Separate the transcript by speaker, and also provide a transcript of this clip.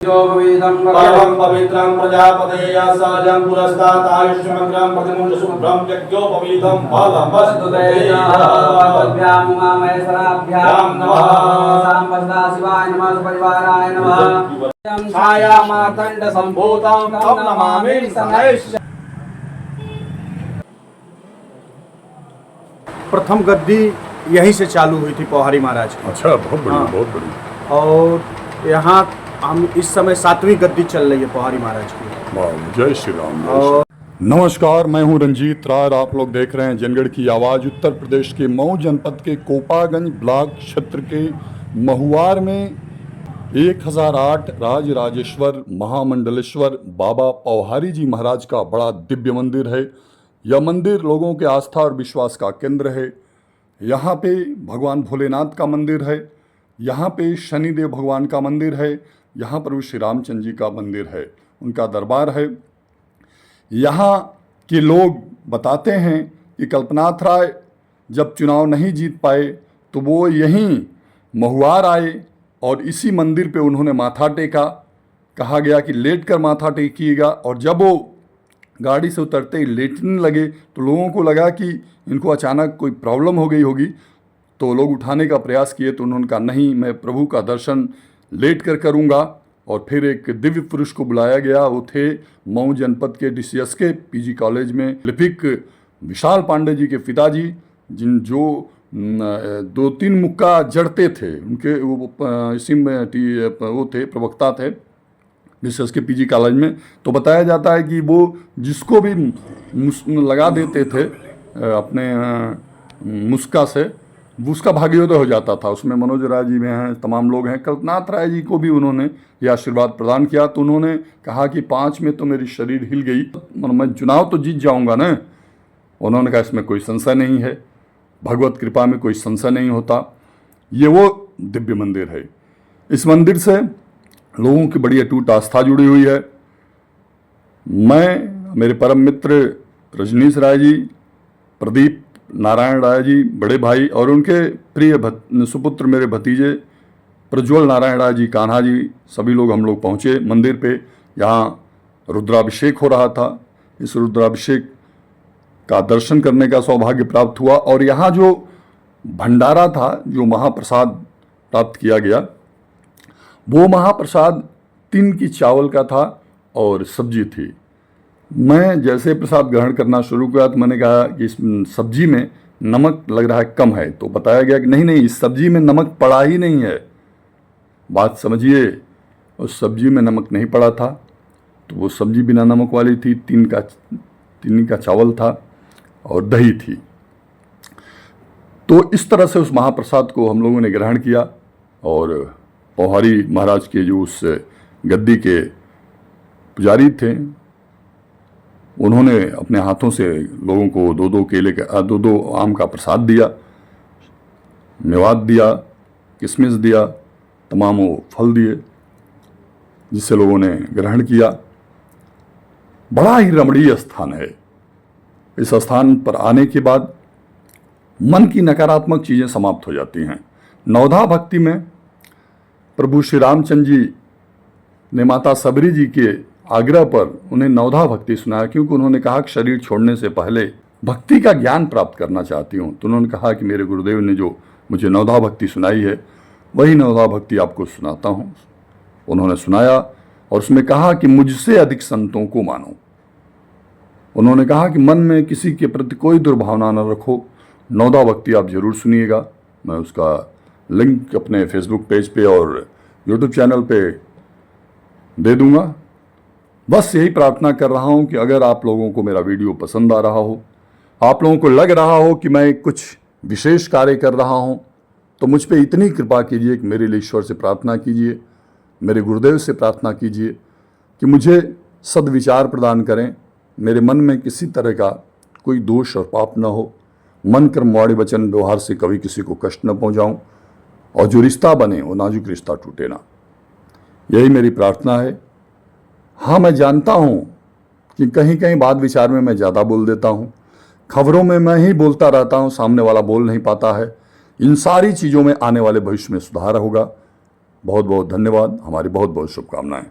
Speaker 1: परमं पवित्रं प्रजापतेया सहजं पुरस्तात् आयुष्मग्रं प्रतिमुंड शुभ्रं यज्ञोपवीतं फलमस्तु
Speaker 2: तेभ्यां उमामहेश्वराभ्यां नमः। सांबदा शिवाय नमः परिवाराय नमः। छाया मार्तंड संभूतं तं नमामि सनैश्च।
Speaker 3: प्रथम गद्दी यहीं से चालू हुई थी पौहारी महाराज की।
Speaker 4: अच्छा, बहुत बढ़िया, बहुत बढ़िया।
Speaker 3: और यहाँ हम इस समय 7वीं गद्दी चल रही है पौहारी महाराज की।
Speaker 4: वाह, जय श्री राम। नमस्कार, मैं हूँ रंजीत राय और आप लोग देख रहे हैं जनगढ़ की आवाज़। उत्तर प्रदेश के मऊ जनपद के कोपागंज ब्लॉक क्षेत्र के महुआर में 1008 राजराजेश्वर महामंडलेश्वर बाबा पौहारी जी महाराज का बड़ा दिव्य मंदिर है। यह मंदिर लोगों के आस्था और विश्वास का केंद्र है। यहाँ पे भगवान भोलेनाथ का मंदिर है, यहाँ पे शनिदेव भगवान का मंदिर है, यहाँ पर श्री रामचंद्र जी का मंदिर है, उनका दरबार है। यहाँ के लोग बताते हैं कि कल्पनाथ राय जब चुनाव नहीं जीत पाए तो वो यहीं महुआर आए और इसी मंदिर पे उन्होंने माथा टेका। कहा गया कि लेट कर माथा टेकिएगा, और जब वो गाड़ी से उतरते ही लेटने लगे तो लोगों को लगा कि इनको अचानक कोई प्रॉब्लम हो गई होगी, तो लोग उठाने का प्रयास किए तो उन्होंने कहा नहीं, मैं प्रभु का दर्शन लेट कर करूँगा। और फिर एक दिव्य पुरुष को बुलाया गया। वो थे मऊ जनपद के DCSK PG कॉलेज में लिपिक विशाल पांडे जी के पिताजी, जो 2-3 मुक्का जड़ते थे। उनके वो इसी में वो थे, प्रवक्ता थे DCSK PG कॉलेज में। तो बताया जाता है कि वो जिसको भी लगा देते थे अपने मुस्का से, उसका भाग्योदय हो जाता था। उसमें मनोज राय जी में हैं, तमाम लोग हैं। कल्पनाथ राय जी को भी उन्होंने यह आशीर्वाद प्रदान किया। तो उन्होंने कहा कि 5 में तो मेरी शरीर हिल गई, मैं चुनाव तो जीत जाऊंगा ना। उन्होंने कहा इसमें कोई संशय नहीं है, भगवत कृपा में कोई संशय नहीं होता। ये वो दिव्य मंदिर है। इस मंदिर से लोगों की बड़ी अटूट आस्था जुड़ी हुई है। मैं, मेरे परम मित्र रजनीश राय जी, प्रदीप नारायण राय जी बड़े भाई, और उनके प्रिय सुपुत्र मेरे भतीजे प्रज्वल नारायण राय जी, कान्हा जी, सभी लोग हम लोग पहुँचे मंदिर पे। यहाँ रुद्राभिषेक हो रहा था। इस रुद्राभिषेक का दर्शन करने का सौभाग्य प्राप्त हुआ। और यहाँ जो भंडारा था, जो महाप्रसाद प्राप्त किया गया, वो महाप्रसाद 3 की चावल का था और सब्जी थी। मैं जैसे प्रसाद ग्रहण करना शुरू किया तो मैंने कहा कि इस सब्जी में नमक लग रहा है कम है। तो बताया गया कि नहीं नहीं, इस सब्जी में नमक पड़ा ही नहीं है। बात समझिए, उस सब्जी में नमक नहीं पड़ा था, तो वो सब्जी बिना नमक वाली थी। 3 का चावल था और दही थी। तो इस तरह से उस महाप्रसाद को हम लोगों ने ग्रहण किया। और पौहारी महाराज के जो उस गद्दी के पुजारी थे, उन्होंने अपने हाथों से लोगों को 2-2 केले का 2-2 आम का प्रसाद दिया, मेवात दिया, किशमिश दिया, तमाम वो फल दिए, जिससे लोगों ने ग्रहण किया। बड़ा ही रमणीय स्थान है। इस स्थान पर आने के बाद मन की नकारात्मक चीज़ें समाप्त हो जाती हैं। नवधा भक्ति में प्रभु श्री रामचंद्र जी ने माता सबरी जी के आग्रह पर उन्हें नवधा भक्ति सुनाया, क्योंकि उन्होंने कहा कि शरीर छोड़ने से पहले भक्ति का ज्ञान प्राप्त करना चाहती हूँ। तो उन्होंने कहा कि मेरे गुरुदेव ने जो मुझे नवधा भक्ति सुनाई है, वही नवधा भक्ति आपको सुनाता हूँ। उन्होंने सुनाया और उसमें कहा कि मुझसे अधिक संतों को मानो। उन्होंने कहा कि मन में किसी के प्रति कोई दुर्भावना न रखो। नवधा भक्ति आप जरूर सुनिएगा। मैं उसका लिंक अपने फेसबुक पेज पे और यूट्यूब चैनल पे दे दूंगा। बस यही प्रार्थना कर रहा हूं कि अगर आप लोगों को मेरा वीडियो पसंद आ रहा हो, आप लोगों को लग रहा हो कि मैं कुछ विशेष कार्य कर रहा हूं, तो मुझ पे इतनी कृपा कीजिए कि मेरे लिए ईश्वर से प्रार्थना कीजिए, मेरे गुरुदेव से प्रार्थना कीजिए कि मुझे सद्विचार प्रदान करें, मेरे मन में किसी तरह का कोई दोष और पाप न हो, मन कर्म वाणी वचन व्यवहार से कभी किसी को कष्ट न पहुँचाऊँ, और जो रिश्ता बने वो नाजुक रिश्ता टूटे ना। यही मेरी प्रार्थना है। हाँ, मैं जानता हूँ कि कहीं कहीं बात विचार में मैं ज़्यादा बोल देता हूँ, खबरों में मैं ही बोलता रहता हूँ, सामने वाला बोल नहीं पाता है। इन सारी चीज़ों में आने वाले भविष्य में सुधार होगा। बहुत बहुत धन्यवाद, हमारी बहुत बहुत शुभकामनाएं।